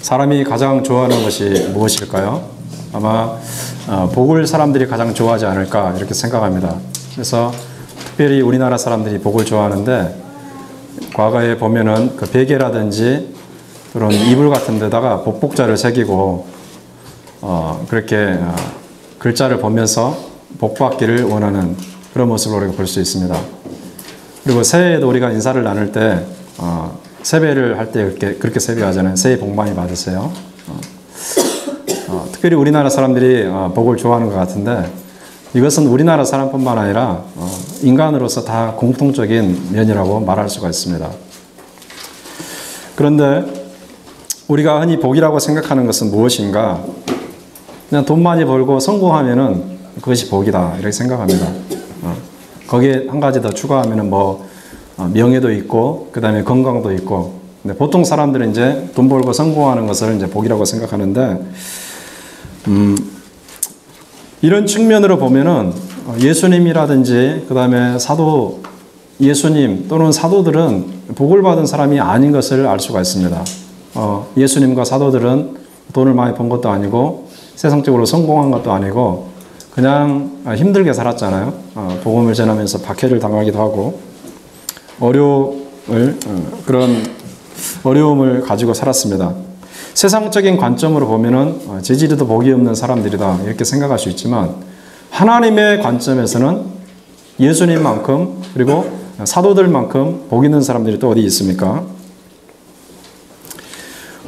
사람이 가장 좋아하는 것이 무엇일까요? 아마 복을 사람들이 가장 좋아하지 않을까 이렇게 생각합니다. 그래서 특별히 우리나라 사람들이 복을 좋아하는데, 과거에 보면은 그 베개라든지 그런 이불 같은 데다가 복복자를 새기고 그렇게 글자를 보면서 복받기를 원하는 그런 모습을 우리가 볼 수 있습니다. 그리고 새해에도 우리가 인사를 나눌 때 세배를 할 때 그렇게 세배하잖아요. 새해 복 많이 받으세요. 특별히 우리나라 사람들이 복을 좋아하는 것 같은데, 이것은 우리나라 사람뿐만 아니라 인간으로서 다 공통적인 면이라고 말할 수가 있습니다. 그런데 우리가 흔히 복이라고 생각하는 것은 무엇인가? 그냥 돈 많이 벌고 성공하면은 그것이 복이다 이렇게 생각합니다. 거기에 한 가지 더 추가하면은 명예도 있고 그 다음에 건강도 있고. 근데 보통 사람들은 이제 돈 벌고 성공하는 것을 이제 복이라고 생각하는데, 이런 측면으로 보면은 예수님이라든지 그 다음에 사도 예수님 또는 사도들은 복을 받은 사람이 아닌 것을 알 수가 있습니다. 예수님과 사도들은 돈을 많이 번 것도 아니고 세상적으로 성공한 것도 아니고 그냥 힘들게 살았잖아요. 복음을 전하면서 박해를 당하기도 하고 그런 어려움을 가지고 살았습니다. 세상적인 관점으로 보면은 재질에도 복이 없는 사람들이다 이렇게 생각할 수 있지만, 하나님의 관점에서는 예수님만큼 그리고 사도들만큼 복 있는 사람들이 또 어디 있습니까?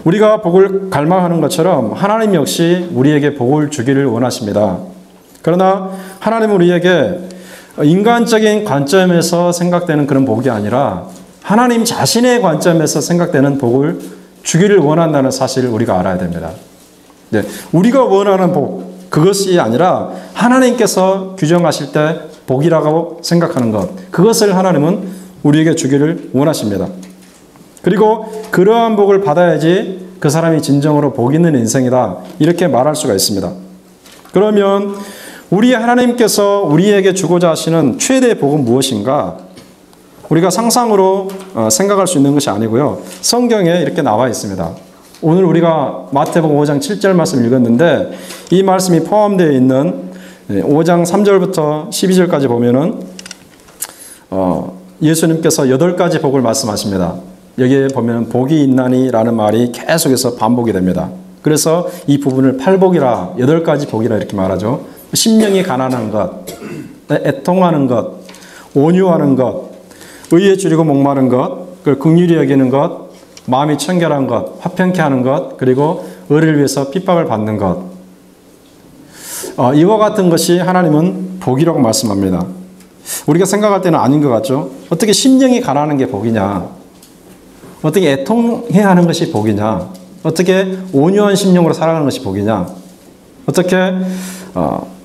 우리가 복을 갈망하는 것처럼 하나님 역시 우리에게 복을 주기를 원하십니다. 그러나 하나님은 우리에게 인간적인 관점에서 생각되는 그런 복이 아니라 하나님 자신의 관점에서 생각되는 복을 주기를 원한다는 사실을 우리가 알아야 됩니다. 우리가 원하는 복, 그것이 아니라 하나님께서 규정하실 때 복이라고 생각하는 것, 그것을 하나님은 우리에게 주기를 원하십니다. 그리고 그러한 복을 받아야지 그 사람이 진정으로 복 있는 인생이다 이렇게 말할 수가 있습니다. 그러면 우리 하나님께서 우리에게 주고자 하시는 최대의 복은 무엇인가? 우리가 상상으로 생각할 수 있는 것이 아니고요. 성경에 이렇게 나와 있습니다. 오늘 우리가 마태복음 5장 7절 말씀 읽었는데, 이 말씀이 포함되어 있는 5장 3절부터 12절까지 보면은 예수님께서 8가지 복을 말씀하십니다. 여기에 보면 복이 있나니라는 말이 계속해서 반복이 됩니다. 그래서 이 부분을 팔복이라, 8가지 복이라 이렇게 말하죠. 심령이 가난한 것, 애통하는 것, 온유하는 것, 의에 줄이고 목마른 것, 긍휼히 여기는 것, 마음이 청결한 것, 화평케 하는 것, 그리고 의를 위해서 핍박을 받는 것. 이와 같은 것이 하나님은 복이라고 말씀합니다. 우리가 생각할 때는 아닌 것 같죠? 어떻게 심령이 가난한 게 복이냐? 어떻게 애통해야 하는 것이 복이냐? 어떻게 온유한 심령으로 살아가는 것이 복이냐? 어떻게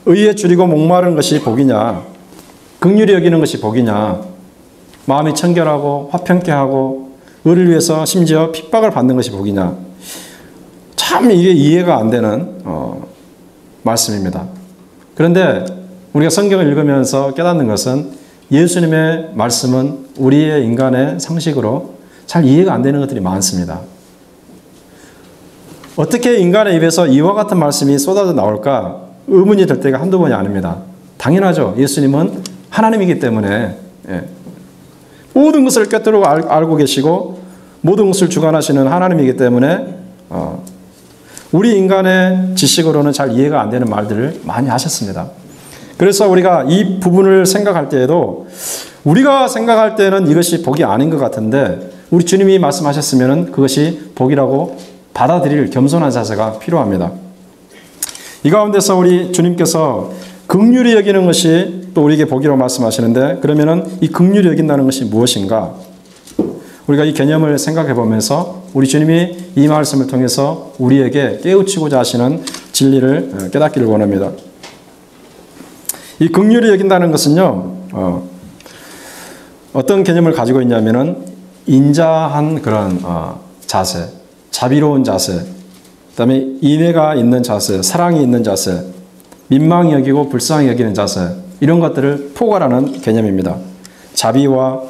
의에 줄이고 목마른 것이 복이냐? 긍휼히 여기는 것이 복이냐? 마음이 청결하고 화평케 하고 의를 위해서 심지어 핍박을 받는 것이 복이냐? 참 이게 이해가 안 되는 말씀입니다. 그런데 우리가 성경을 읽으면서 깨닫는 것은 예수님의 말씀은 우리의 인간의 상식으로 잘 이해가 안 되는 것들이 많습니다. 어떻게 인간의 입에서 이와 같은 말씀이 쏟아져 나올까 의문이 들 때가 한두 번이 아닙니다. 당연하죠. 예수님은 하나님이기 때문에 모든 것을 꿰뚫고 알고 계시고 모든 것을 주관하시는 하나님이기 때문에 우리 인간의 지식으로는 잘 이해가 안 되는 말들을 많이 하셨습니다. 그래서 우리가 이 부분을 생각할 때에도 우리가 생각할 때는 이것이 복이 아닌 것 같은데 우리 주님이 말씀하셨으면 그것이 복이라고 받아들일 겸손한 자세가 필요합니다. 이 가운데서 우리 주님께서 긍휼히 여기는 것이 또 우리에게 복이라고 말씀하시는데, 그러면은 이 긍휼히 여긴다는 것이 무엇인가? 우리가 이 개념을 생각해 보면서 우리 주님이 이 말씀을 통해서 우리에게 깨우치고자 하시는 진리를 깨닫기를 원합니다. 이 긍휼히 여긴다는 것은요, 어떤 개념을 가지고 있냐면은 인자한 그런 자세, 자비로운 자세, 그 다음에 인애가 있는 자세, 사랑이 있는 자세, 민망히 여기고 불쌍히 여기는 자세, 이런 것들을 포괄하는 개념입니다. 자비와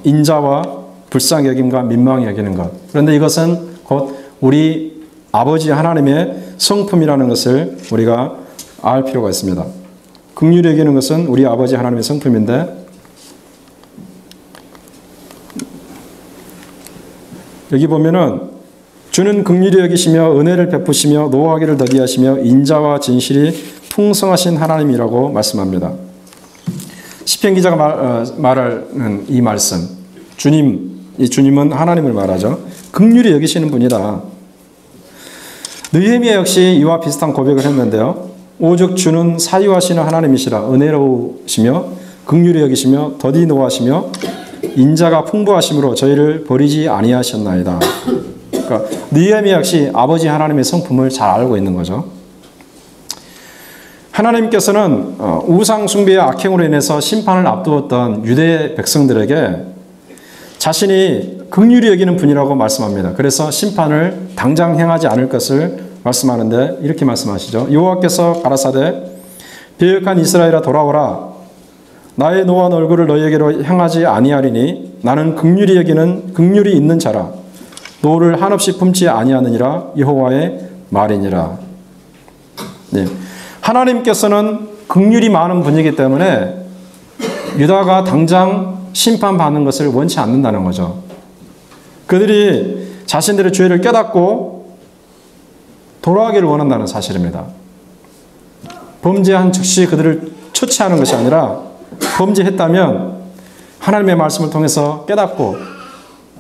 인자와 불쌍히 여김과 민망히 여기는 것. 그런데 이것은 곧 우리 아버지 하나님의 성품이라는 것을 우리가 알 필요가 있습니다. 긍휼히 여기는 것은 우리 아버지 하나님의 성품인데, 여기 보면은 주는 긍휼히 여기시며 은혜를 베푸시며 노하기를 더디하시며 인자와 진실이 풍성하신 하나님이라고 말씀합니다. 시편 기자가 말하는 이 말씀, 이 주님은 하나님을 말하죠. 긍휼히 여기시는 분이다. 느헤미야 역시 이와 비슷한 고백을 했는데요. 오직 주는 사유하시는 하나님이시라. 은혜로우시며 긍휼히 여기시며 더디 노하시며 인자가 풍부하심으로 저희를 버리지 아니하셨나이다. 그러니까 느헤미야 역시 아버지 하나님의 성품을 잘 알고 있는 거죠. 하나님께서는 우상 숭배의 악행으로 인해서 심판을 앞두었던 유대 백성들에게 자신이 긍휼히 여기는 분이라고 말씀합니다. 그래서 심판을 당장 행하지 않을 것을 말씀하는데 이렇게 말씀하시죠. 여호와께서 가라사대 배역한 이스라엘아 돌아오라. 나의 노한 얼굴을 너희에게로 향하지 아니하리니 나는 긍휼히 여기는 긍휼이 있는 자라. 노를 한없이 품지 아니하느니라. 여호와의 말이니라. 네. 하나님께서는 긍휼이 많은 분이기 때문에 유다가 당장 심판받는 것을 원치 않는다는 거죠. 그들이 자신들의 죄를 깨닫고 돌아가기를 원한다는 사실입니다. 범죄한 즉시 그들을 처치하는 것이 아니라 범죄했다면 하나님의 말씀을 통해서 깨닫고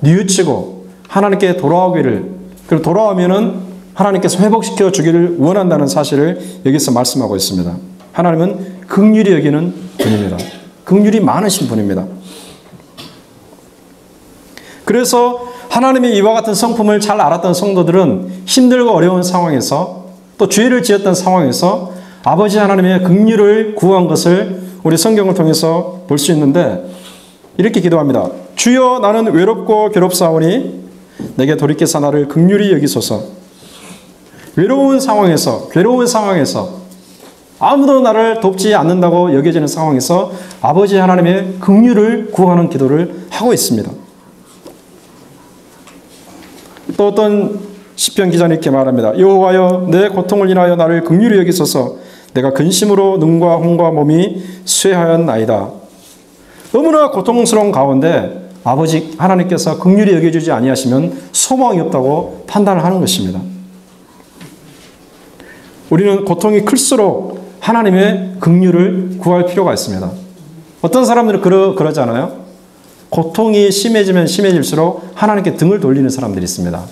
뉘우치고 하나님께 돌아오기를, 그리고 돌아오면은 하나님께서 회복시켜 주기를 원한다는 사실을 여기서 말씀하고 있습니다. 하나님은 긍휼히 여기는 분입니다. 긍휼이 많으신 분입니다. 그래서 하나님의 이와 같은 성품을 잘 알았던 성도들은 힘들고 어려운 상황에서 또 죄를 지었던 상황에서 아버지 하나님의 긍휼을 구한 것을 우리 성경을 통해서 볼 수 있는데 이렇게 기도합니다. 주여 나는 외롭고 괴롭사오니 내게 돌이켜서 나를 긍휼히 여기소서. 외로운 상황에서, 괴로운 상황에서, 아무도 나를 돕지 않는다고 여겨지는 상황에서 아버지 하나님의 긍휼을 구하는 기도를 하고 있습니다. 또 어떤 시편 기자는 이렇게 말합니다. 여호와여 내 고통을 인하여 나를 긍휼히 여기소서. 내가 근심으로 눈과 혼과 몸이 쇠하였나이다. 너무나 고통스러운 가운데 아버지 하나님께서 긍휼히 여겨주지 아니하시면 소망이 없다고 판단을 하는 것입니다. 우리는 고통이 클수록 하나님의 긍휼을 구할 필요가 있습니다. 어떤 사람들은 그러잖아요. 고통이 심해지면 심해질수록 하나님께 등을 돌리는 사람들이 있습니다.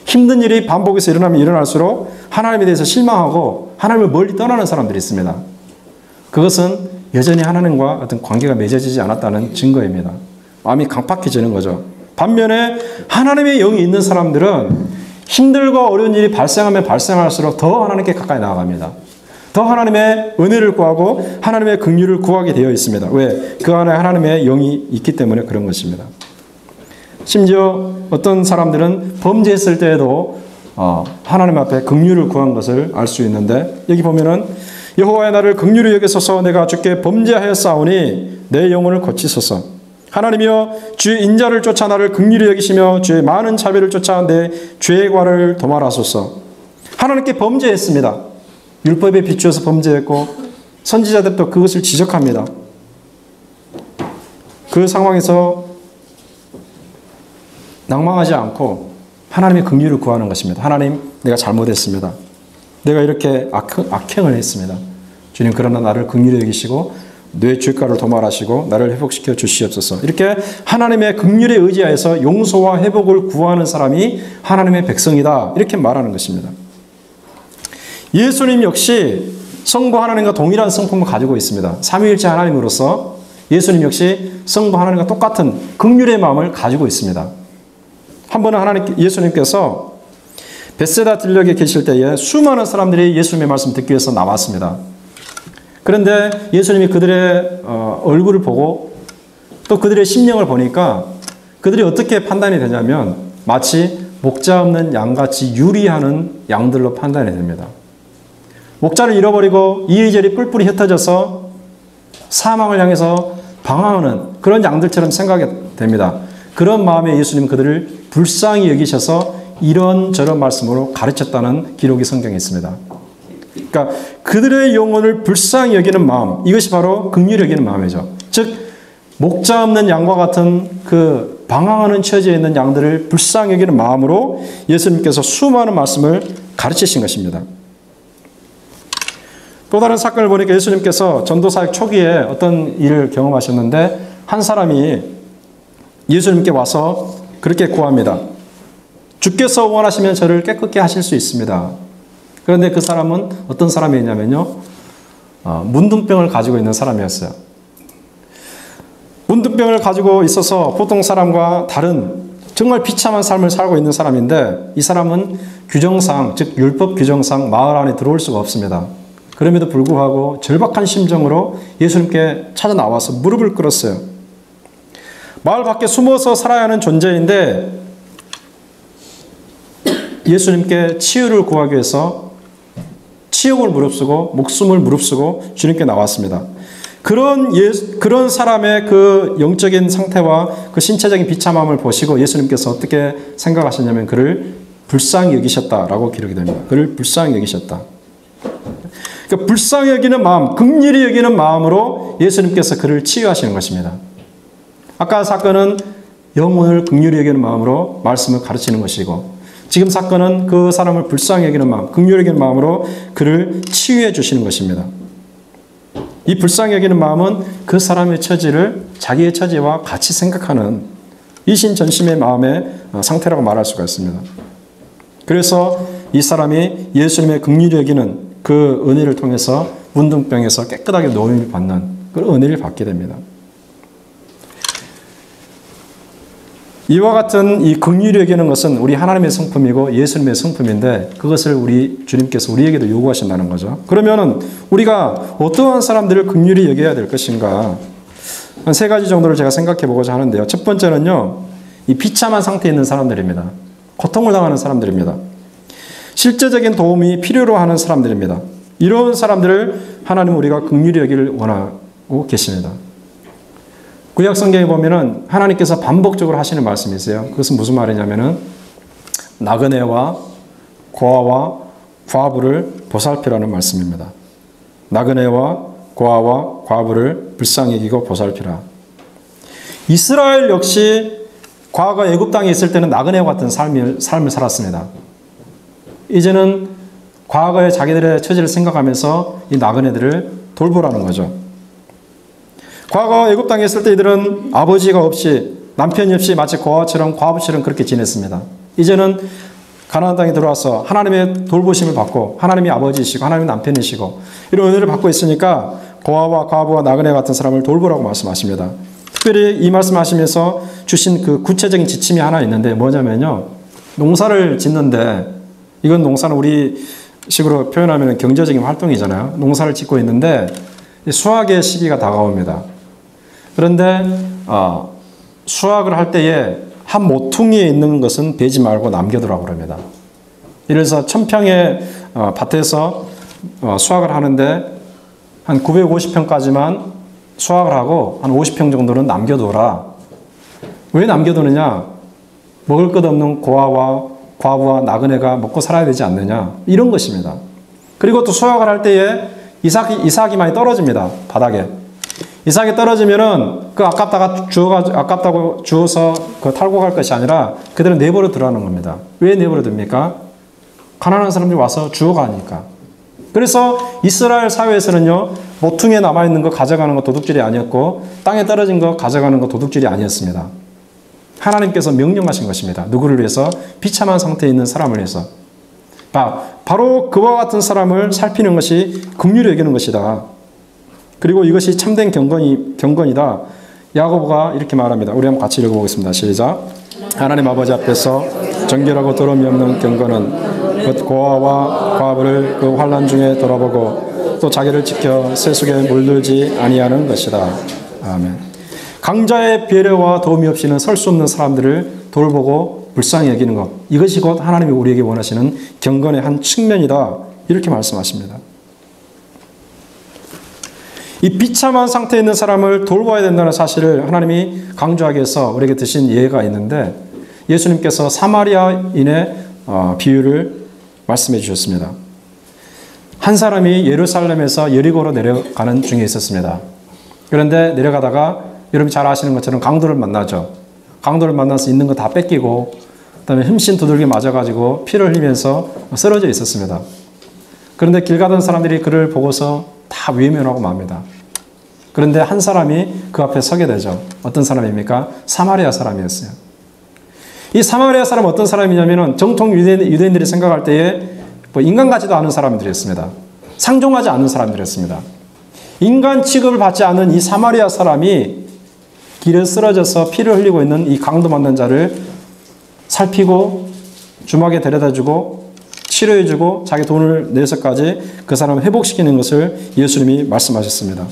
힘든 일이 반복해서 일어나면 일어날수록 하나님에 대해서 실망하고 하나님을 멀리 떠나는 사람들이 있습니다. 그것은 여전히 하나님과 어떤 관계가 맺어지지 않았다는 증거입니다. 마음이 강팍해지는 거죠. 반면에 하나님의 영이 있는 사람들은 힘들고 어려운 일이 발생하면 발생할수록 더 하나님께 가까이 나아갑니다. 더 하나님의 은혜를 구하고 하나님의 긍휼을 구하게 되어 있습니다. 왜? 그 안에 하나님의 영이 있기 때문에 그런 것입니다. 심지어 어떤 사람들은 범죄했을 때에도 하나님 앞에 긍휼을 구한 것을 알 수 있는데 여기 보면은 여호와의 나를 긍휼히 여기소서. 내가 주께 범죄하였사오니 내 영혼을 고치소서. 하나님이여 주의 인자를 쫓아 나를 긍휼히 여기시며 주의 많은 자비를 쫓아 내 죄의 과를 도말하소서. 하나님께 범죄했습니다. 율법에 비추어서 범죄했고 선지자들도 그것을 지적합니다. 그 상황에서 낭망하지 않고 하나님의 긍휼을 구하는 것입니다. 하나님, 내가 잘못했습니다. 내가 이렇게 악행을 했습니다. 주님, 그러나 나를 긍휼히 여기시고 내 죄가를 도말하시고 나를 회복시켜 주시옵소서. 이렇게 하나님의 긍휼에 의지하여서 용서와 회복을 구하는 사람이 하나님의 백성이다. 이렇게 말하는 것입니다. 예수님 역시 성부 하나님과 동일한 성품을 가지고 있습니다. 삼위일체 하나님으로서 예수님 역시 성부 하나님과 똑같은 긍휼의 마음을 가지고 있습니다. 한 번은 예수님께서 벳세다 들녘에 계실 때에 수많은 사람들이 예수님의 말씀 듣기 위해서 나왔습니다. 그런데 예수님이 그들의 얼굴을 보고 또 그들의 심령을 보니까 그들이 어떻게 판단이 되냐면 마치 목자 없는 양같이 유리하는 양들로 판단이 됩니다. 목자를 잃어버리고 이리저리 뿔뿔이 흩어져서 사망을 향해서 방황하는 그런 양들처럼 생각이 됩니다. 그런 마음에 예수님 그들을 불쌍히 여기셔서 이런저런 말씀으로 가르쳤다는 기록이 성경에 있습니다. 그러니까 그들의 영혼을 불쌍히 여기는 마음, 이것이 바로 긍휼히 여기는 마음이죠. 즉 목자 없는 양과 같은 그 방황하는 처지에 있는 양들을 불쌍히 여기는 마음으로 예수님께서 수많은 말씀을 가르치신 것입니다. 또 다른 사건을 보니까 예수님께서 전도사역 초기에 어떤 일을 경험하셨는데 한 사람이 예수님께 와서 그렇게 구합니다. 주께서 원하시면 저를 깨끗게 하실 수 있습니다. 그런데 그 사람은 어떤 사람이었냐면요. 문둥병을 가지고 있는 사람이었어요. 문둥병을 가지고 있어서 보통 사람과 다른 정말 비참한 삶을 살고 있는 사람인데 이 사람은 규정상, 즉 율법 규정상 마을 안에 들어올 수가 없습니다. 그럼에도 불구하고 절박한 심정으로 예수님께 찾아 나와서 무릎을 꿇었어요. 마을 밖에 숨어서 살아야 하는 존재인데 예수님께 치유를 구하기 위해서 치욕을 무릅쓰고 목숨을 무릅쓰고 주님께 나왔습니다. 그런 사람의 그 영적인 상태와 그 신체적인 비참함을 보시고 예수님께서 어떻게 생각하셨냐면 그를 불쌍히 여기셨다라고 기록이 됩니다. 그를 불쌍히 여기셨다. 그러니까 불쌍히 여기는 마음, 긍휼히 여기는 마음으로 예수님께서 그를 치유하시는 것입니다. 아까 사건은 영혼을 긍휼히 여기는 마음으로 말씀을 가르치는 것이고 지금 사건은 그 사람을 불쌍히 여기는 마음, 긍휼히 여기는 마음으로 그를 치유해 주시는 것입니다. 이 불쌍히 여기는 마음은 그 사람의 처지를 자기의 처지와 같이 생각하는 이신전심의 마음의 상태라고 말할 수가 있습니다. 그래서 이 사람이 예수님의 긍휼히 여기는 그 은혜를 통해서 문둥병에서 깨끗하게 노임을 받는 그 은혜를 받게 됩니다. 이와 같은 이 긍휼히 여기는 것은 우리 하나님의 성품이고 예수님의 성품인데 그것을 우리 주님께서 우리에게도 요구하신다는 거죠. 그러면은 우리가 어떠한 사람들을 긍휼히 여겨야 될 것인가? 한 세 가지 정도를 제가 생각해 보고자 하는데요. 첫 번째는요, 이 비참한 상태에 있는 사람들입니다. 고통을 당하는 사람들입니다. 실제적인 도움이 필요로 하는 사람들입니다. 이런 사람들을 하나님 우리가 긍휼히 여기를 원하고 계십니다. 구약 성경에 보면은 하나님께서 반복적으로 하시는 말씀이 있어요. 그것은 무슨 말이냐면은 나그네와 고아와 과부를 보살피라는 말씀입니다. 나그네와 고아와 과부를 불쌍히 여기고 보살피라. 이스라엘 역시 과거 애굽 땅에 있을 때는 나그네와 같은 삶을 살았습니다. 이제는 과거의 자기들의 처지를 생각하면서 이 나그네들을 돌보라는 거죠. 과거 애굽 땅에 있을 때 이들은 아버지가 없이 남편이 없이 마치 고아처럼 과부처럼 그렇게 지냈습니다. 이제는 가나안 땅에 들어와서 하나님의 돌보심을 받고 하나님이 아버지이시고 하나님이 남편이시고 이런 은혜를 받고 있으니까 고아와 과부와 나그네 같은 사람을 돌보라고 말씀하십니다. 특별히 이 말씀하시면서 주신 그 구체적인 지침이 하나 있는데 뭐냐면요. 농사를 짓는데 이건 농사는 우리 식으로 표현하면 경제적인 활동이잖아요. 농사를 짓고 있는데 수확의 시기가 다가옵니다. 그런데 수확을 할 때에 한 모퉁이에 있는 것은 베지 말고 남겨두라고 합니다. 이래서 1000평의 밭에서 수확을 하는데 한 950평까지만 수확을 하고 한 50평 정도는 남겨둬라. 왜 남겨두느냐? 먹을 것 없는 고아와 과부와 나그네가 먹고 살아야 되지 않느냐? 이런 것입니다. 그리고 또 수확을 할 때에 이삭이 많이 떨어집니다. 바닥에. 이삭이 떨어지면은 그 아깝다고 주워서 그 탈고 갈 것이 아니라 그대로 내버려 두라는 겁니다. 왜 내버려 둡니까? 가난한 사람들이 와서 주워가니까. 그래서 이스라엘 사회에서는요, 모퉁이에 남아있는 거 가져가는 거 도둑질이 아니었고, 땅에 떨어진 거 가져가는 거 도둑질이 아니었습니다. 하나님께서 명령하신 것입니다. 누구를 위해서? 비참한 상태에 있는 사람을 위해서. 바로 그와 같은 사람을 살피는 것이 긍휼히 여기는 것이다. 그리고 이것이 참된 경건이다. 야고보가 이렇게 말합니다. 우리 한번 같이 읽어보겠습니다. 시작. 하나님 아버지 앞에서 정결하고 더러움이 없는 경건은 그 고아와 과부를 그 환난 중에 돌아보고 또 자기를 지켜 세속에 물들지 아니하는 것이다. 아멘. 강자의 배려와 도움이 없이는 설 수 없는 사람들을 돌보고 불쌍히 여기는 것. 이것이 곧 하나님이 우리에게 원하시는 경건의 한 측면이다. 이렇게 말씀하십니다. 이 비참한 상태에 있는 사람을 돌봐야 된다는 사실을 하나님이 강조하기 위해서 우리에게 드신 예가 있는데 예수님께서 사마리아인의 비유를 말씀해 주셨습니다. 한 사람이 예루살렘에서 여리고로 내려가는 중에 있었습니다. 그런데 내려가다가 여러분 잘 아시는 것처럼 강도를 만나죠. 강도를 만나서 있는 거 다 뺏기고 그다음에 흠씬 두들겨 맞아가지고 피를 흘리면서 쓰러져 있었습니다. 그런데 길 가던 사람들이 그를 보고서 다 외면하고 맙니다. 그런데 한 사람이 그 앞에 서게 되죠. 어떤 사람입니까? 사마리아 사람이었어요. 이 사마리아 사람 어떤 사람이냐면은 정통 유대인들이 생각할 때에 뭐 인간 같지도 않은 사람들이었습니다. 상종하지 않는 사람들이었습니다. 인간 취급을 받지 않은 이 사마리아 사람이 길에 쓰러져서 피를 흘리고 있는 이 강도 만난 자를 살피고 주막에 데려다주고 치료해주고 자기 돈을 내서까지 그 사람을 회복시키는 것을 예수님이 말씀하셨습니다.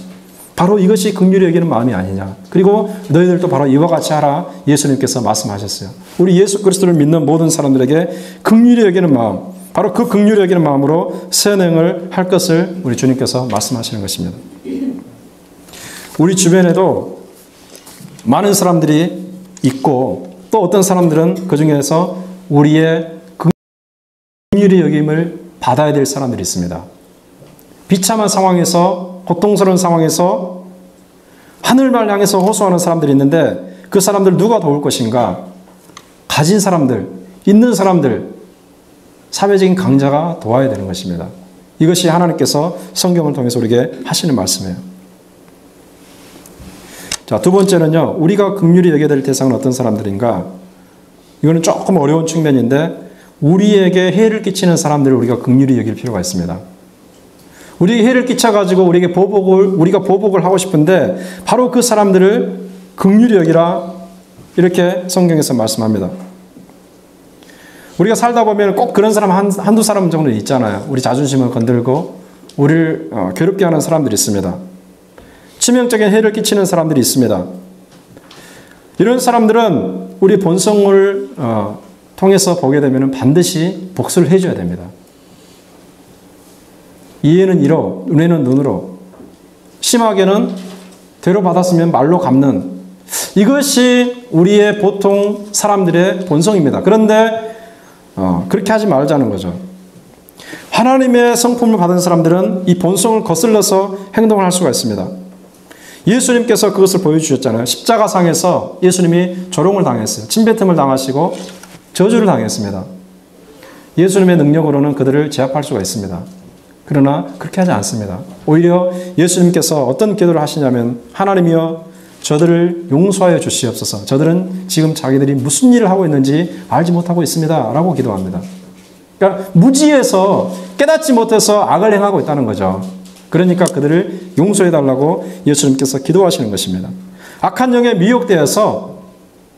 바로 이것이 긍휼히 여기는 마음이 아니냐. 그리고 너희들도 바로 이와 같이 하라 예수님께서 말씀하셨어요. 우리 예수 그리스도를 믿는 모든 사람들에게 긍휼히 여기는 마음, 바로 그 긍휼히 여기는 마음으로 선행을 할 것을 우리 주님께서 말씀하시는 것입니다. 우리 주변에도 많은 사람들이 있고 또 어떤 사람들은 그 중에서 우리의 긍휼히 여김을 받아야 될 사람들이 있습니다. 비참한 상황에서 고통스러운 상황에서 하늘만 향해서 호소하는 사람들이 있는데 그 사람들 누가 도울 것인가? 가진 사람들, 있는 사람들, 사회적인 강자가 도와야 되는 것입니다. 이것이 하나님께서 성경을 통해서 우리에게 하시는 말씀이에요. 자, 두 번째는요. 우리가 긍휼히 여겨야 될 대상은 어떤 사람들인가? 이거는 조금 어려운 측면인데 우리에게 해를 끼치는 사람들을 우리가 긍휼히 여길 필요가 있습니다. 우리에게 해를 끼쳐가지고 우리가 보복을 하고 싶은데 바로 그 사람들을 긍휼히 여기라 이렇게 성경에서 말씀합니다. 우리가 살다 보면 꼭 그런 사람 한두 사람 정도 있잖아요. 우리 자존심을 건들고 우리를 괴롭게 하는 사람들이 있습니다. 치명적인 해를 끼치는 사람들이 있습니다. 이런 사람들은 우리 본성을 통해서 보게 되면 반드시 복수를 해줘야 됩니다. 이에는 이로, 눈에는 눈으로, 심하게는 되로 받았으면 말로 갚는 이것이 우리의 보통 사람들의 본성입니다. 그런데 그렇게 하지 말자는 거죠. 하나님의 성품을 받은 사람들은 이 본성을 거슬러서 행동을 할 수가 있습니다. 예수님께서 그것을 보여주셨잖아요. 십자가상에서 예수님이 조롱을 당했어요. 침뱉음을 당하시고 저주를 당했습니다. 예수님의 능력으로는 그들을 제압할 수가 있습니다. 그러나 그렇게 하지 않습니다. 오히려 예수님께서 어떤 기도를 하시냐면 하나님이여 저들을 용서하여 주시옵소서. 저들은 지금 자기들이 무슨 일을 하고 있는지 알지 못하고 있습니다. 라고 기도합니다. 그러니까 무지해서 깨닫지 못해서 악을 행하고 있다는 거죠. 그러니까 그들을 용서해달라고 예수님께서 기도하시는 것입니다. 악한 영에 미혹되어서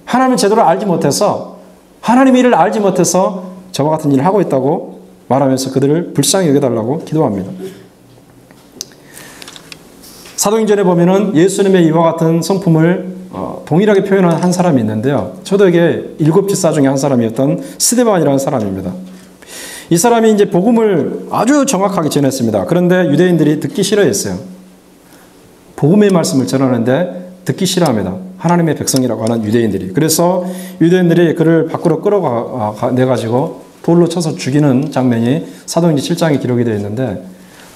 하나님을 제대로 알지 못해서 하나님의 일을 알지 못해서 저와 같은 일을 하고 있다고 말하면서 그들을 불쌍히 여겨달라고 기도합니다. 사도행전에 보면은 예수님의 이와 같은 성품을 동일하게 표현한 한 사람이 있는데요. 초대교회 7집사 중에 한 사람이었던 스데반이라는 사람입니다. 이 사람이 이제 복음을 아주 정확하게 전했습니다. 그런데 유대인들이 듣기 싫어했어요. 복음의 말씀을 전하는데 듣기 싫어합니다. 하나님의 백성이라고 하는 유대인들이. 그래서 유대인들이 그를 밖으로 끌어내가지고 돌로 쳐서 죽이는 장면이 사도행전 7장에 기록이 되어 있는데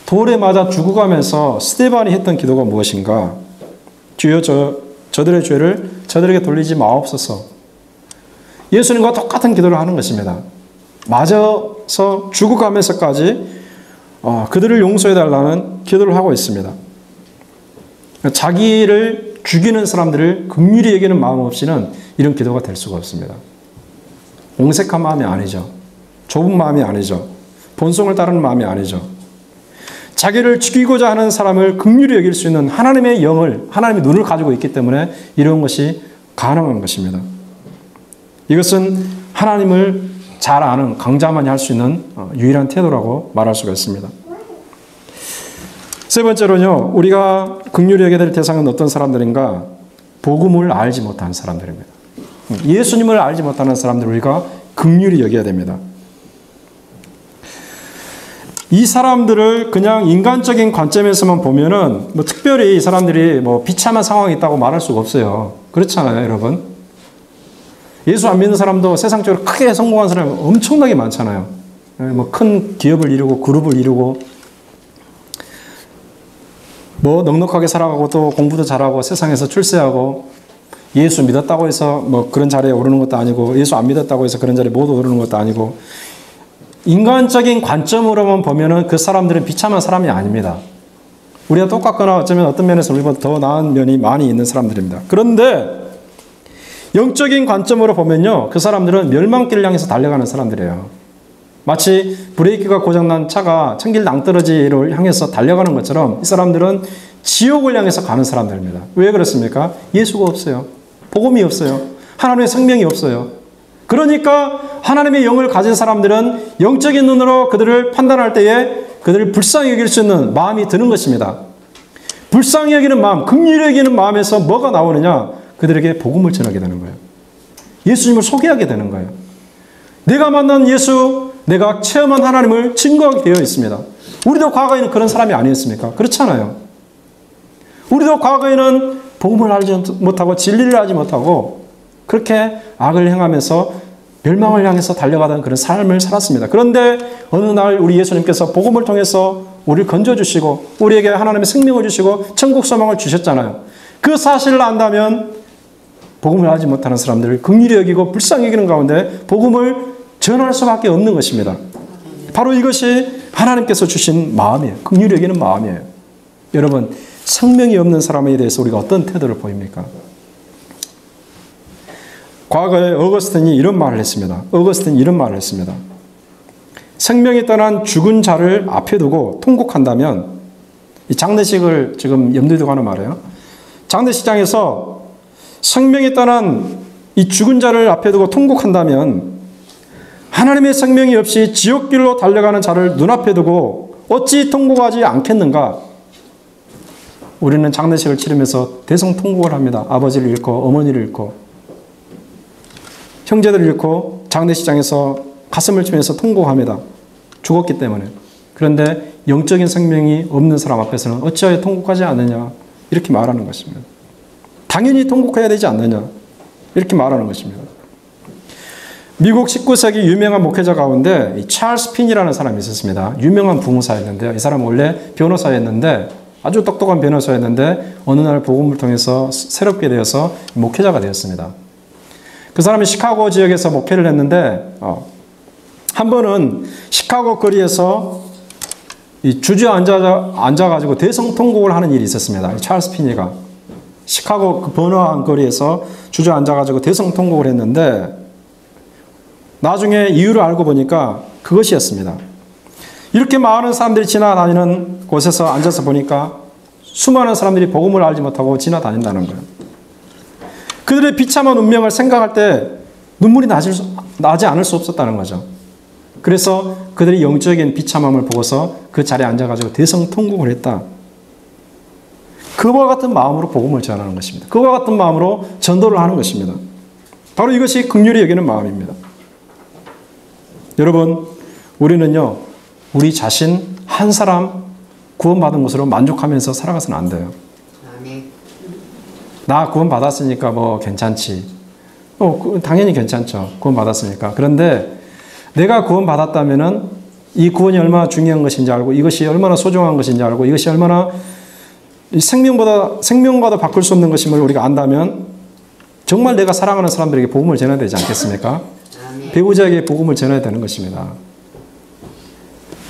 돌에 맞아 죽어가면서 스데반이 했던 기도가 무엇인가? 주여 저들의 죄를 저들에게 돌리지 마옵소서. 예수님과 똑같은 기도를 하는 것입니다. 맞아서 죽어가면서까지 그들을 용서해달라는 기도를 하고 있습니다. 자기를 죽이는 사람들을 긍휼히 여기는 마음 없이는 이런 기도가 될 수가 없습니다. 옹색한 마음이 아니죠. 좁은 마음이 아니죠. 본성을 따르는 마음이 아니죠. 자기를 죽이고자 하는 사람을 긍휼히 여길 수 있는 하나님의 영을, 하나님의 눈을 가지고 있기 때문에 이런 것이 가능한 것입니다. 이것은 하나님을 잘 아는 강자만이 할 수 있는 유일한 태도라고 말할 수가 있습니다. 세 번째로는요, 우리가 긍휼히 여겨야 될 대상은 어떤 사람들인가? 복음을 알지 못하는 사람들입니다. 예수님을 알지 못하는 사람들을 우리가 긍휼히 여겨야 됩니다. 이 사람들을 그냥 인간적인 관점에서만 보면은 뭐 특별히 이 사람들이 뭐 비참한 상황이 있다고 말할 수가 없어요. 그렇잖아요, 여러분. 예수 안 믿는 사람도 세상적으로 크게 성공한 사람이 엄청나게 많잖아요. 뭐 큰 기업을 이루고 그룹을 이루고 뭐 넉넉하게 살아가고 또 공부도 잘하고 세상에서 출세하고 예수 믿었다고 해서 뭐 그런 자리에 오르는 것도 아니고 예수 안 믿었다고 해서 그런 자리에 못 오르는 것도 아니고 인간적인 관점으로만 보면은 그 사람들은 비참한 사람이 아닙니다. 우리가 똑같거나 어쩌면 어떤 면에서 우리보다 더 나은 면이 많이 있는 사람들입니다. 그런데 영적인 관점으로 보면요, 그 사람들은 멸망길을 향해서 달려가는 사람들이에요. 마치 브레이크가 고장난 차가 천길 낭떠러지를 향해서 달려가는 것처럼 이 사람들은 지옥을 향해서 가는 사람들입니다. 왜 그렇습니까? 예수가 없어요. 복음이 없어요. 하나님의 생명이 없어요. 그러니까 하나님의 영을 가진 사람들은 영적인 눈으로 그들을 판단할 때에 그들을 불쌍히 여길 수 있는 마음이 드는 것입니다. 불쌍히 여기는 마음, 긍휼히 여기는 마음에서 뭐가 나오느냐? 그들에게 복음을 전하게 되는 거예요. 예수님을 소개하게 되는 거예요. 내가 만난 예수, 내가 체험한 하나님을 증거하게 되어 있습니다. 우리도 과거에는 그런 사람이 아니었습니까? 그렇잖아요. 우리도 과거에는 복음을 알지 못하고 진리를 알지 못하고 그렇게 악을 행하면서 멸망을 향해서 달려가던 그런 삶을 살았습니다. 그런데 어느 날 우리 예수님께서 복음을 통해서 우리를 건져주시고 우리에게 하나님의 생명을 주시고 천국 소망을 주셨잖아요. 그 사실을 안다면 복음을 알지 못하는 사람들을 긍휼히 여기고 불쌍히 여기는 가운데 복음을 전할 수밖에 없는 것입니다. 바로 이것이 하나님께서 주신 마음이에요. 긍휼히 여기는 마음이에요. 여러분, 생명이 없는 사람에 대해서 우리가 어떤 태도를 보입니까? 과거에 어거스틴이 이런 말을 했습니다. 어거스틴이 이런 말을 했습니다. 생명이 떠난 죽은 자를 앞에 두고 통곡한다면, 이 장례식을 지금 염두에 두고 하는 말이에요. 장례식장에서 생명이 떠난 이 죽은 자를 앞에 두고 통곡한다면 하나님의 생명이 없이 지옥길로 달려가는 자를 눈앞에 두고 어찌 통곡하지 않겠는가? 우리는 장례식을 치르면서 대성통곡을 합니다. 아버지를 잃고 어머니를 잃고 형제들을 잃고 장례식장에서 가슴을 치면서 통곡합니다. 죽었기 때문에. 그런데 영적인 생명이 없는 사람 앞에서는 어찌하여 통곡하지 않느냐? 이렇게 말하는 것입니다. 당연히 통곡해야 되지 않느냐? 이렇게 말하는 것입니다. 미국 19세기 유명한 목회자 가운데 찰스 핀이라는 사람이 있었습니다. 유명한 부흥사였는데요. 이 사람은 원래 변호사였는데 아주 똑똑한 변호사였는데 어느 날 복음을 통해서 새롭게 되어서 목회자가 되었습니다. 그 사람이 시카고 지역에서 목회를 했는데 한 번은 시카고 거리에서 주저앉아가지고 대성통곡을 하는 일이 있었습니다. 찰스 핀이가 시카고 그 번화한 거리에서 주저앉아가지고 대성통곡을 했는데 나중에 이유를 알고 보니까 그것이었습니다. 이렇게 많은 사람들이 지나다니는 곳에서 앉아서 보니까 수많은 사람들이 복음을 알지 못하고 지나다닌다는 거예요. 그들의 비참한 운명을 생각할 때 눈물이 나지 않을 수 없었다는 거죠. 그래서 그들이 영적인 비참함을 보고서 그 자리에 앉아가지고 대성통곡을 했다. 그와 같은 마음으로 복음을 전하는 것입니다. 그와 같은 마음으로 전도를 하는 것입니다. 바로 이것이 긍휼히 여기는 마음입니다. 여러분, 우리는요, 우리 자신 한 사람 구원받은 것으로 만족하면서 살아가서는 안 돼요. 나 구원받았으니까 뭐 괜찮지. 당연히 괜찮죠. 구원받았으니까. 그런데 내가 구원받았다면은 이 구원이 얼마나 중요한 것인지 알고 이것이 얼마나 소중한 것인지 알고 이것이 얼마나 생명과도 바꿀 수 없는 것임을 우리가 안다면 정말 내가 사랑하는 사람들에게 복음을 전해야 되지 않겠습니까? 배우자에게 복음을 전해야 되는 것입니다.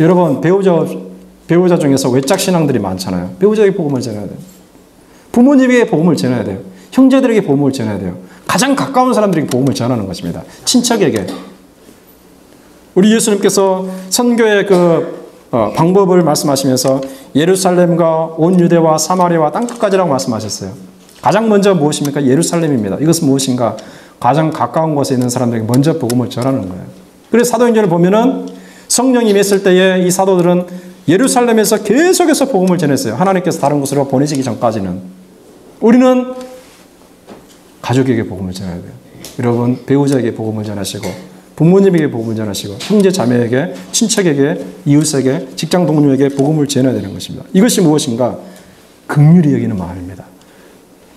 여러분, 배우자 중에서 외짝 신앙들이 많잖아요. 배우자에게 복음을 전해야 돼요. 부모님에게 복음을 전해야 돼요. 형제들에게 복음을 전해야 돼요. 가장 가까운 사람들에게 복음을 전하는 것입니다. 친척에게. 우리 예수님께서 선교의 방법을 말씀하시면서 예루살렘과 온 유대와 사마리아와 땅끝까지라고 말씀하셨어요. 가장 먼저 무엇입니까? 예루살렘입니다. 이것은 무엇인가? 가장 가까운 곳에 있는 사람들에게 먼저 복음을 전하는 거예요. 그래서 사도행전을 보면은 성령이 임했을 때에 이 사도들은 예루살렘에서 계속해서 복음을 전했어요. 하나님께서 다른 곳으로 보내시기 전까지는. 우리는 가족에게 복음을 전해야 돼요. 여러분, 배우자에게 복음을 전하시고 부모님에게 복음을 전하시고 형제 자매에게, 친척에게, 이웃에게, 직장 동료에게 복음을 전해야 되는 것입니다. 이것이 무엇인가? 긍휼히 여기는 마음입니다.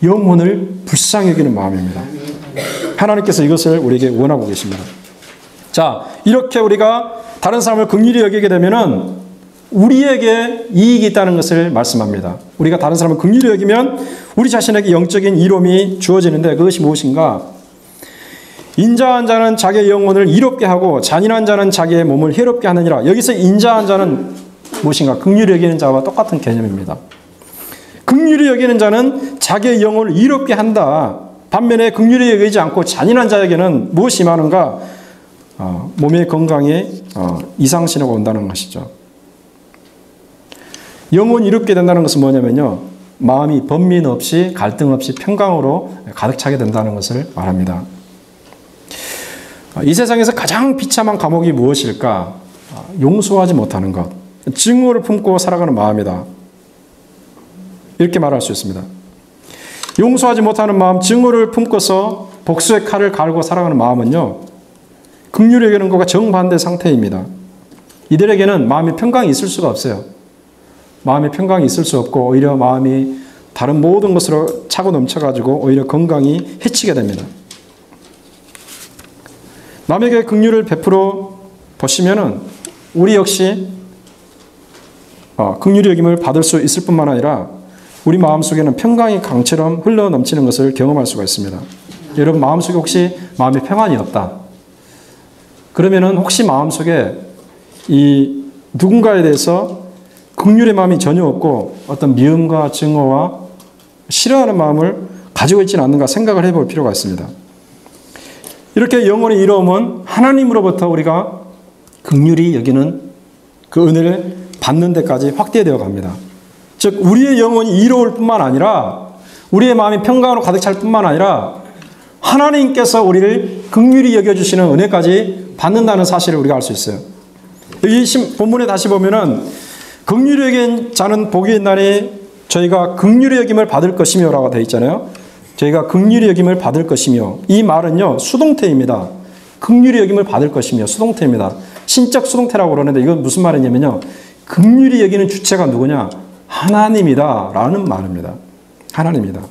영혼을 불쌍히 여기는 마음입니다. 하나님께서 이것을 우리에게 원하고 계십니다. 자, 이렇게 우리가 다른 사람을 긍휼히 여기게 되면은 우리에게 이익이 있다는 것을 말씀합니다. 우리가 다른 사람을 긍휼히 여기면 우리 자신에게 영적인 이로움이 주어지는데 그것이 무엇인가? 인자한 자는 자기의 영혼을 이롭게 하고 잔인한 자는 자기의 몸을 해롭게 하느니라. 여기서 인자한 자는 무엇인가? 긍휼히 여기는 자와 똑같은 개념입니다. 긍휼히 여기는 자는 자기의 영혼을 이롭게 한다. 반면에 긍휼히 여기지 않고 잔인한 자에게는 무엇이 임하는가? 몸의 건강에 이상신호가 온다는 것이죠. 영혼이 이롭게 된다는 것은 뭐냐면요. 마음이 번민 없이 갈등 없이 평강으로 가득 차게 된다는 것을 말합니다. 이 세상에서 가장 비참한 감옥이 무엇일까? 용서하지 못하는 것. 증오를 품고 살아가는 마음이다. 이렇게 말할 수 있습니다. 용서하지 못하는 마음, 증오를 품고서 복수의 칼을 갈고 살아가는 마음은요. 긍휼히 여기는 것과 정반대 상태입니다. 이들에게는 마음의 평강이 있을 수가 없어요. 마음의 평강이 있을 수 없고 오히려 마음이 다른 모든 것으로 차고 넘쳐가지고 오히려 건강이 해치게 됩니다. 남에게 긍휼을 베풀어 보시면은 우리 역시 긍휼히 여김을 받을 수 있을 뿐만 아니라 우리 마음속에는 평강이 강처럼 흘러 넘치는 것을 경험할 수가 있습니다. 여러분 마음속에 혹시 마음의 평안이 없다. 그러면은 혹시 마음속에 이 누군가에 대해서 긍휼의 마음이 전혀 없고 어떤 미움과 증오와 싫어하는 마음을 가지고 있지는 않는가 생각을 해볼 필요가 있습니다. 이렇게 영혼의 이로움은 하나님으로부터 우리가 긍휼히 여기는 그 은혜를 받는 데까지 확대되어 갑니다. 즉 우리의 영혼이 이로울 뿐만 아니라 우리의 마음이 평강으로 가득 찰 뿐만 아니라 하나님께서 우리를 긍휼히 여겨주시는 은혜까지 받는다는 사실을 우리가 알 수 있어요. 여기 본문에 다시 보면은 긍휼히 여긴 자는 복이 있나니 저희가 긍휼히 여김을 받을 것이며 라고 되어 있잖아요. 저희가 긍휼히 여김을 받을 것이며 이 말은요 수동태입니다. 긍휼히 여김을 받을 것이며 수동태입니다. 신적 수동태라고 그러는데 이건 무슨 말이냐면요. 긍휼히 여기는 주체가 누구냐? 하나님이다 라는 말입니다. 하나님이다.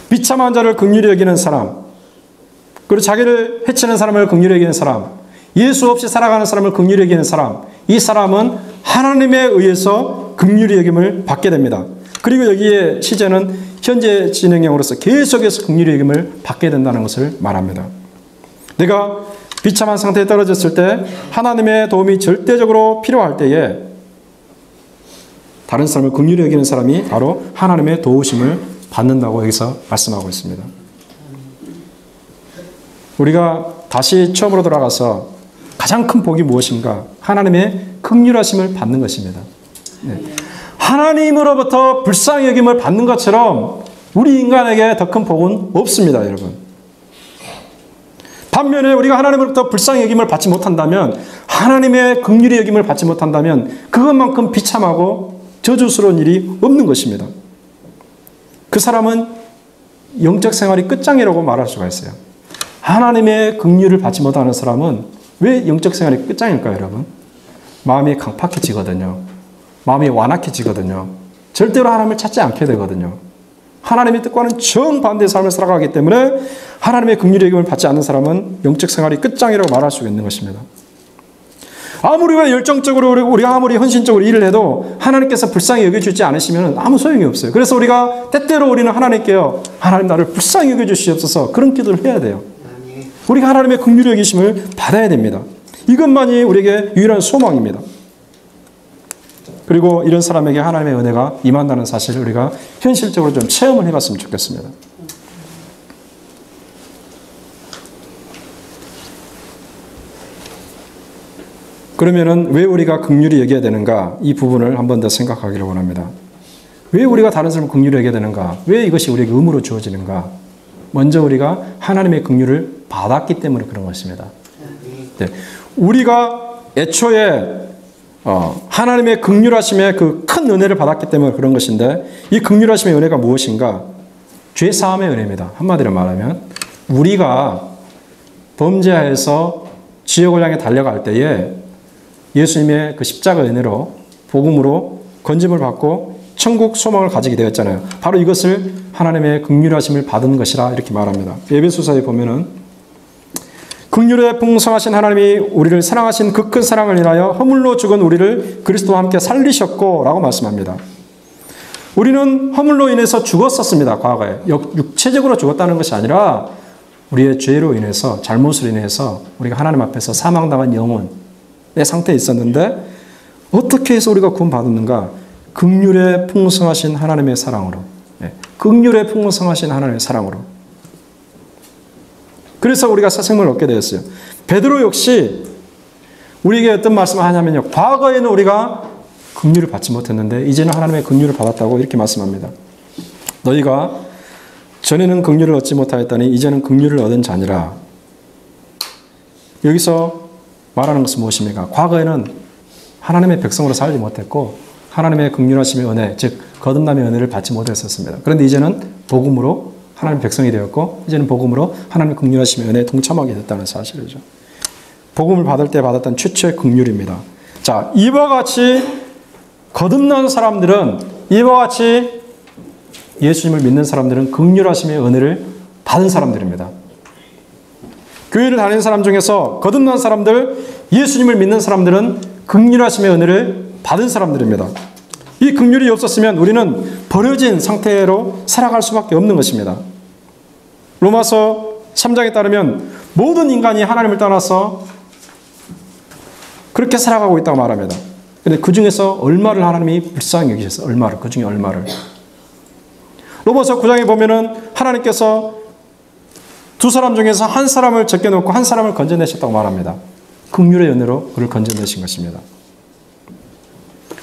비참한 자를 긍휼히 여기는 사람, 그리고 자기를 해치는 사람을 긍휼히 여기는 사람, 예수 없이 살아가는 사람을 긍휼히 여기는 사람, 이 사람은 하나님에 의해서 긍휼히 여김을 받게 됩니다. 그리고 여기에 시제는 현재 진행형으로서 계속해서 긍휼히 여김을 받게 된다는 것을 말합니다. 내가 비참한 상태에 떨어졌을 때 하나님의 도움이 절대적으로 필요할 때에 다른 사람을 긍휼히 여기는 사람이 바로 하나님의 도우심을 받는다고 여기서 말씀하고 있습니다. 우리가 다시 처음으로 돌아가서 가장 큰 복이 무엇인가? 하나님의 긍휼하심을 받는 것입니다. 네. 하나님으로부터 불쌍히 여김을 받는 것처럼 우리 인간에게 더 큰 복은 없습니다, 여러분. 반면에 우리가 하나님으로부터 불쌍히 여김을 받지 못한다면, 하나님의 긍휼히 여김을 받지 못한다면 그것만큼 비참하고 저주스러운 일이 없는 것입니다. 그 사람은 영적 생활이 끝장이라고 말할 수가 있어요. 하나님의 긍휼을 받지 못하는 사람은 왜 영적 생활이 끝장일까요, 여러분? 마음이 강팍해지거든요. 마음이 완악해지거든요. 절대로 하나님을 찾지 않게 되거든요. 하나님의 뜻과는 정반대의 삶을 살아가기 때문에 하나님의 긍휼의 여김을 받지 않는 사람은 영적 생활이 끝장이라고 말할 수 있는 것입니다. 아무리 우리가 열정적으로 우리가 아무리 헌신적으로 일을 해도 하나님께서 불쌍히 여겨주지 않으시면 아무 소용이 없어요. 그래서 우리가 때때로 우리는 하나님께요, 하나님 나를 불쌍히 여겨주시옵소서 그런 기도를 해야 돼요. 우리가 하나님의 긍휼의 여기심을 받아야 됩니다. 이것만이 우리에게 유일한 소망입니다. 그리고 이런 사람에게 하나님의 은혜가 임한다는 사실을 우리가 현실적으로 좀 체험을 해봤으면 좋겠습니다. 그러면은 왜 우리가 긍휼히 여겨야 되는가? 이 부분을 한 번 더 생각하기를 원합니다. 왜 우리가 다른 사람을 긍휼히 여겨야 되는가? 왜 이것이 우리에게 의무로 주어지는가? 먼저 우리가 하나님의 긍휼을 받았기 때문에 그런 것입니다. 네. 우리가 애초에 하나님의 긍휼하심의 그 큰 은혜를 받았기 때문에 그런 것인데 이 긍휼하심의 은혜가 무엇인가? 죄 사함의 은혜입니다. 한마디로 말하면 우리가 범죄하여서 지옥을 향해 달려갈 때에 예수님의 그 십자가 은혜로 복음으로 건짐을 받고 천국 소망을 가지게 되었잖아요. 바로 이것을 하나님의 긍휼하심을 받은 것이라 이렇게 말합니다. 에베소서에 보면은 긍휼에 풍성하신 하나님이 우리를 사랑하신 그 큰 사랑을 인하여 허물로 죽은 우리를 그리스도와 함께 살리셨고 라고 말씀합니다. 우리는 허물로 인해서 죽었었습니다. 과거에. 육체적으로 죽었다는 것이 아니라 우리의 죄로 인해서, 잘못으로 인해서 우리가 하나님 앞에서 사망당한 영혼의 상태에 있었는데 어떻게 해서 우리가 구원받았는가? 긍휼에 풍성하신 하나님의 사랑으로. 긍휼에 풍성하신 하나님의 사랑으로. 그래서 우리가 새 생명을 얻게 되었어요. 베드로 역시 우리에게 어떤 말씀을 하냐면요. 과거에는 우리가 긍휼을 받지 못했는데 이제는 하나님의 긍휼을 받았다고 이렇게 말씀합니다. 너희가 전에는 긍휼을 얻지 못하였더니 이제는 긍휼을 얻은 자니라. 여기서 말하는 것은 무엇입니까? 과거에는 하나님의 백성으로 살지 못했고 하나님의 긍휼하심의 은혜, 즉 거듭남의 은혜를 받지 못했었습니다. 그런데 이제는 복음으로 하나님의 백성이 되었고 이제는 복음으로 하나님의 긍휼하심의 은혜에 동참하게 됐다는 사실이죠. 복음을 받을 때 받았던 최초의 긍휼입니다. 자, 이와 같이 거듭난 사람들은, 이와 같이 예수님을 믿는 사람들은 긍휼하심의 은혜를 받은 사람들입니다. 교회를 다니는 사람 중에서 거듭난 사람들, 예수님을 믿는 사람들은 긍휼하심의 은혜를 받은 사람들입니다. 이 긍휼이 없었으면 우리는 버려진 상태로 살아갈 수밖에 없는 것입니다. 로마서 3장에 따르면 모든 인간이 하나님을 떠나서 그렇게 살아가고 있다고 말합니다. 그런데 그 중에서 얼마를 하나님이 불쌍히 여기셨어요. 얼마를, 그 중에 얼마를. 로마서 9장에 보면은 하나님께서 두 사람 중에서 한 사람을 제껴놓고 한 사람을 건져내셨다고 말합니다. 긍휼의 은혜로 그를 건져내신 것입니다.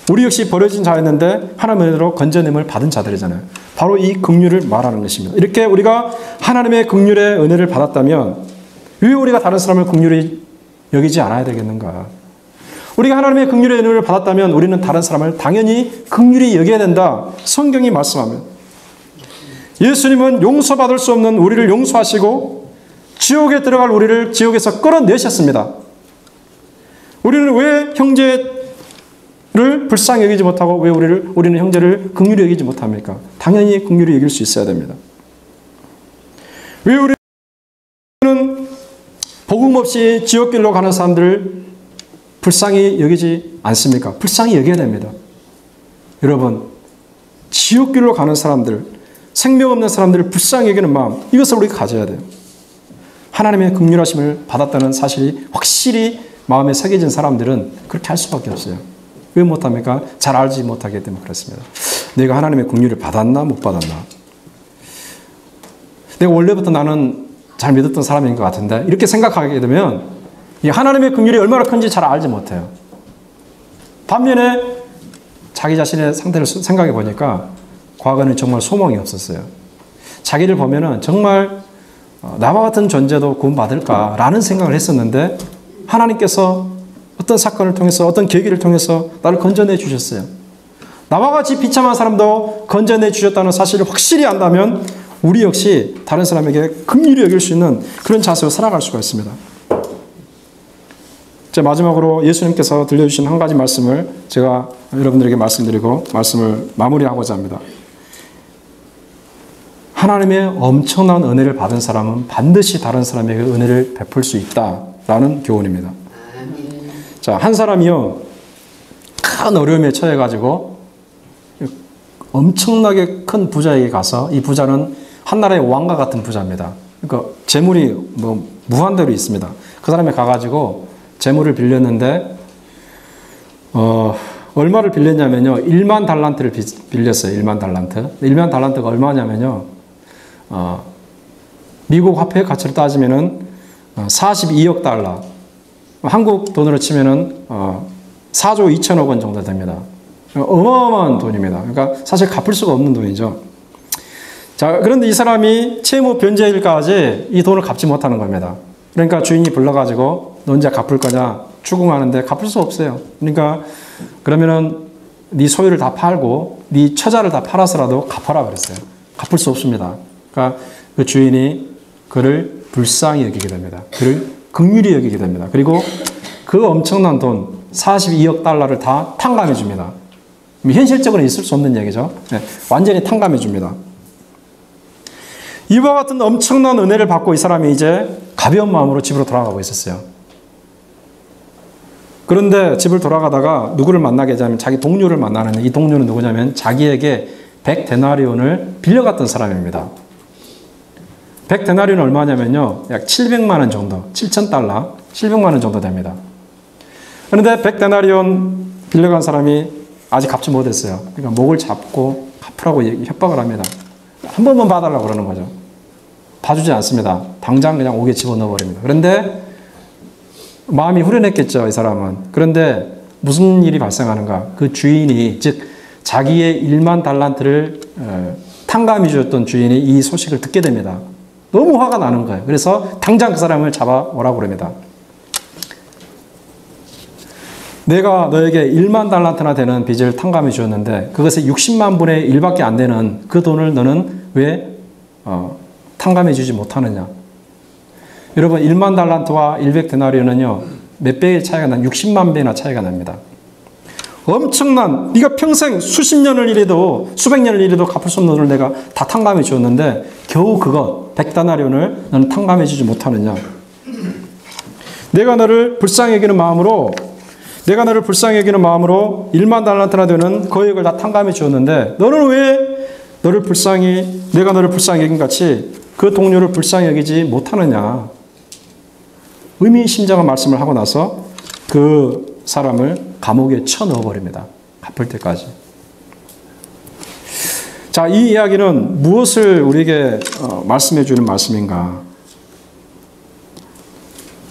우리 역시 버려진 자였는데 하나님의 은혜로 건져냄을 받은 자들이잖아요. 바로 이 긍휼을 말하는 것입니다. 이렇게 우리가 하나님의 긍휼의 은혜를 받았다면 왜 우리가 다른 사람을 긍휼히 여기지 않아야 되겠는가? 우리가 하나님의 긍휼의 은혜를 받았다면 우리는 다른 사람을 당연히 긍휼히 여겨야 된다. 성경이 말씀합니다. 예수님은 용서받을 수 없는 우리를 용서하시고 지옥에 들어갈 우리를 지옥에서 끌어내셨습니다. 우리는 왜 형제를 불쌍히 여기지 못하고 왜 우리는 형제를 긍휼히 여기지 못합니까? 당연히 긍휼히 여길 수 있어야 됩니다. 왜 우리는 복음 없이 지옥길로 가는 사람들을 불쌍히 여기지 않습니까? 불쌍히 여겨야 됩니다. 여러분, 지옥길로 가는 사람들, 생명 없는 사람들을 불쌍히 여기는 마음, 이것을 우리가 가져야 돼요. 하나님의 긍휼하심을 받았다는 사실이 확실히 마음에 새겨진 사람들은 그렇게 할 수밖에 없어요. 왜 못합니까? 잘 알지 못하기 때문에 그렇습니다. 내가 하나님의 긍휼을 받았나 못 받았나? 내가 원래부터 나는 잘 믿었던 사람인 것 같은데 이렇게 생각하게 되면 이 하나님의 긍휼이 얼마나 큰지 잘 알지 못해요. 반면에 자기 자신의 상태를 생각해 보니까 과거는 정말 소망이 없었어요. 자기를 보면은 정말 나와 같은 존재도 구원받을까라는 생각을 했었는데 하나님께서 어떤 사건을 통해서 어떤 계기를 통해서 나를 건져내 주셨어요. 나와 같이 비참한 사람도 건져내 주셨다는 사실을 확실히 안다면 우리 역시 다른 사람에게 긍휼히 여길 수 있는 그런 자세로 살아갈 수가 있습니다. 마지막으로 예수님께서 들려주신 한 가지 말씀을 제가 여러분들에게 말씀드리고 말씀을 마무리하고자 합니다. 하나님의 엄청난 은혜를 받은 사람은 반드시 다른 사람에게 은혜를 베풀 수 있다라는 교훈입니다. 자, 한 사람이요, 큰 어려움에 처해가지고 엄청나게 큰 부자에게 가서 이 부자는 한 나라의 왕과 같은 부자입니다. 그러니까 재물이 무한대로 있습니다. 그 사람이 가가지고 재물을 빌렸는데 얼마를 빌렸냐면요. 1만 달란트를 빌렸어요. 1만 달란트. 1만 달란트가 얼마냐면요. 미국 화폐 가치로 따지면은 42억 달러. 한국 돈으로 치면은 4조 2천억 원 정도 됩니다. 어마어마한 돈입니다. 그러니까 사실 갚을 수가 없는 돈이죠. 자, 그런데 이 사람이 채무 변제일까지 이 돈을 갚지 못하는 겁니다. 그러니까 주인이 불러가지고 너 언제 갚을 거냐 추궁하는데 갚을 수 없어요. 그러니까 그러면은 네 소유를 다 팔고 네 처자를 다 팔아서라도 갚아라 그랬어요. 갚을 수 없습니다. 그러니까 그 주인이 그를 불쌍히 여기게 됩니다. 그를 긍휼히 여기게 됩니다. 그리고 그 엄청난 돈 42억 달러를 다 탕감해 줍니다. 현실적으로 있을 수 없는 얘기죠. 네, 완전히 탕감해 줍니다. 이와 같은 엄청난 은혜를 받고 이 사람이 이제 가벼운 마음으로 집으로 돌아가고 있었어요. 그런데 집을 돌아가다가 누구를 만나게 되냐면 자기 동료를 만나는데, 이 동료는 누구냐면 자기에게 100데나리온을 빌려갔던 사람입니다. 100데나리온은 얼마냐면요, 약 700만 원 정도, 7,000달러, 700만 원 정도 됩니다. 그런데 100데나리온 빌려간 사람이 아직 갚지 못했어요. 그러니까 목을 잡고 갚으라고 협박을 합니다. 한 번만 봐달라고 그러는 거죠. 봐주지 않습니다. 당장 그냥 옥에 집어넣어 버립니다. 그런데 마음이 후련했겠죠, 이 사람은. 그런데 무슨 일이 발생하는가? 그 주인이, 즉 자기의 1만 달란트를 탕감해 주었던 주인이 이 소식을 듣게 됩니다. 너무 화가 나는 거예요. 그래서 당장 그 사람을 잡아오라고 그럽니다. 내가 너에게 1만 달란트나 되는 빚을 탕감해 주었는데 그것의 60만 분의 1밖에 안 되는 그 돈을 너는 왜 탕감해 주지 못하느냐? 여러분, 1만 달란트와 100데나리온은요, 몇 배의 차이가 난 60만 배나 차이가 납니다. 엄청난, 네가 평생 수십 년을 일해도 수백 년을 일해도 갚을 수 없는 돈을 내가 다 탕감해 주었는데 겨우 그것 100데나리온을 너는 탕감해 주지 못하느냐? 내가 너를 불쌍히 여기는 마음으로 1만 달란트나 되는 거액을 다 탕감해 주었는데 너는 왜 내가 너를 불쌍히 여긴 같이 그 동료를 불쌍히 여기지 못하느냐? 의미심장한 말씀을 하고 나서 그 사람을 감옥에 쳐넣어 버립니다. 갚을 때까지. 자, 이 이야기는 무엇을 우리에게 말씀해 주는 말씀인가?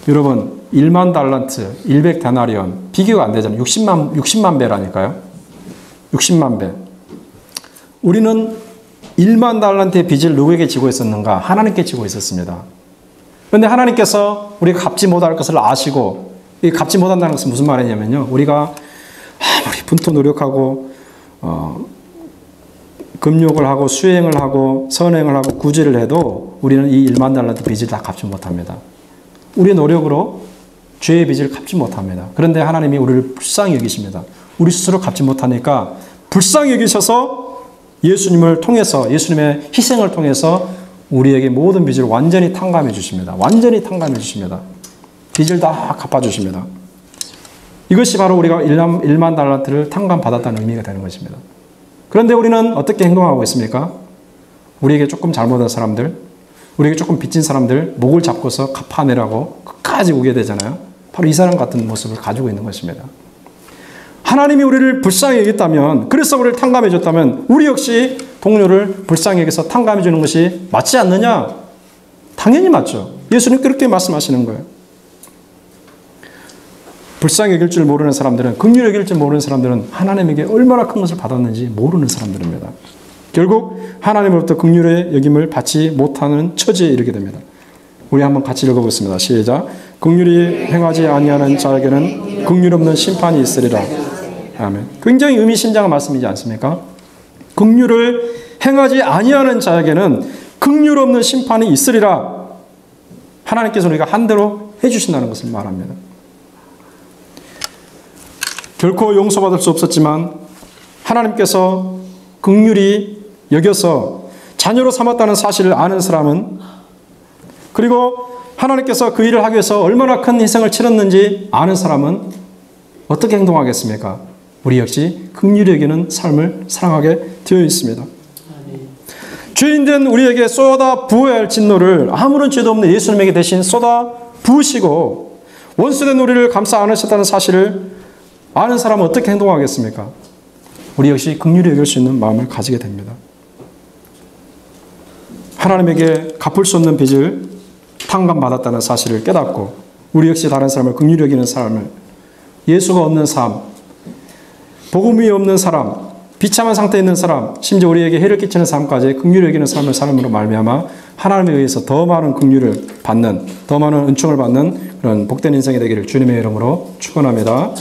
여러분, 1만 달란트, 100데나리온 비교가 안 되잖아요. 60만 배라니까요. 60만 배. 우리는 1만 달란트의 빚을 누구에게 지고 있었는가? 하나님께 지고 있었습니다. 그런데 하나님께서 우리가 갚지 못할 것을 아시고, 이 갚지 못한다는 것은 무슨 말이냐면요, 우리가 아무리 분투 노력하고 금욕을 하고 수행을 하고 선행을 하고 구제를 해도 우리는 이 1만 달란트 빚을 다 갚지 못합니다. 우리의 노력으로 죄의 빚을 갚지 못합니다. 그런데 하나님이 우리를 불쌍히 여기십니다. 우리 스스로 갚지 못하니까 불쌍히 여기셔서 예수님을 통해서, 예수님의 희생을 통해서 우리에게 모든 빚을 완전히 탕감해 주십니다. 완전히 탕감해 주십니다. 빚을 다 갚아 주십니다. 이것이 바로 우리가 1만 달란트를 탕감받았다는 의미가 되는 것입니다. 그런데 우리는 어떻게 행동하고 있습니까? 우리에게 조금 잘못한 사람들, 우리에게 조금 빚진 사람들 목을 잡고서 갚아내라고 끝까지 오게 되잖아요. 바로 이 사람 같은 모습을 가지고 있는 것입니다. 하나님이 우리를 불쌍히 여겼다면, 그래서 우리를 탕감해 줬다면 우리 역시 동료를 불쌍히 여겨서 탕감해 주는 것이 맞지 않느냐? 당연히 맞죠. 예수님 그렇게 말씀하시는 거예요. 불쌍히 여길 줄 모르는 사람들은, 긍휼히 여길 줄 모르는 사람들은 하나님에게 얼마나 큰 것을 받았는지 모르는 사람들입니다. 결국 하나님으로부터 긍휼의 여김을 받지 못하는 처지에 이르게 됩니다. 우리 한번 같이 읽어보겠습니다. 시작. 긍휼히 행하지 아니하는 자에게는 긍휼 없는 심판이 있으리라. 아멘. 굉장히 의미심장한 말씀이지 않습니까? 긍휼을 행하지 아니하는 자에게는 긍휼 없는 심판이 있으리라. 하나님께서 우리가 한 대로 해주신다는 것을 말합니다. 결코 용서받을 수 없었지만 하나님께서 긍휼히 여겨서 자녀로 삼았다는 사실을 아는 사람은, 그리고 하나님께서 그 일을 하기 위해서 얼마나 큰 희생을 치렀는지 아는 사람은 어떻게 행동하겠습니까? 우리 역시 긍휼히 여기는 삶을 살아가게 되어 있습니다. 죄인된 우리에게 쏟아 부어야 할 진노를 아무런 죄도 없는 예수님에게 대신 쏟아 부으시고 원수된 우리를 감싸 안으셨다는 사실을 아는 사람은 어떻게 행동하겠습니까? 우리 역시 긍휼히 여길 수 있는 마음을 가지게 됩니다. 하나님에게 갚을 수 없는 빚을 탕감받았다는 사실을 깨닫고 우리 역시 다른 사람을 긍휼히 여기는 삶을, 예수가 없는 삶, 복음이 없는 사람, 비참한 상태에 있는 사람, 심지어 우리에게 해를 끼치는 삶까지 긍휼히 여기는 삶을 삶으로 말미암아 하나님에 의해서 더 많은 긍휼을 받는, 더 많은 은총을 받는 그런 복된 인생이 되기를 주님의 이름으로 축원합니다.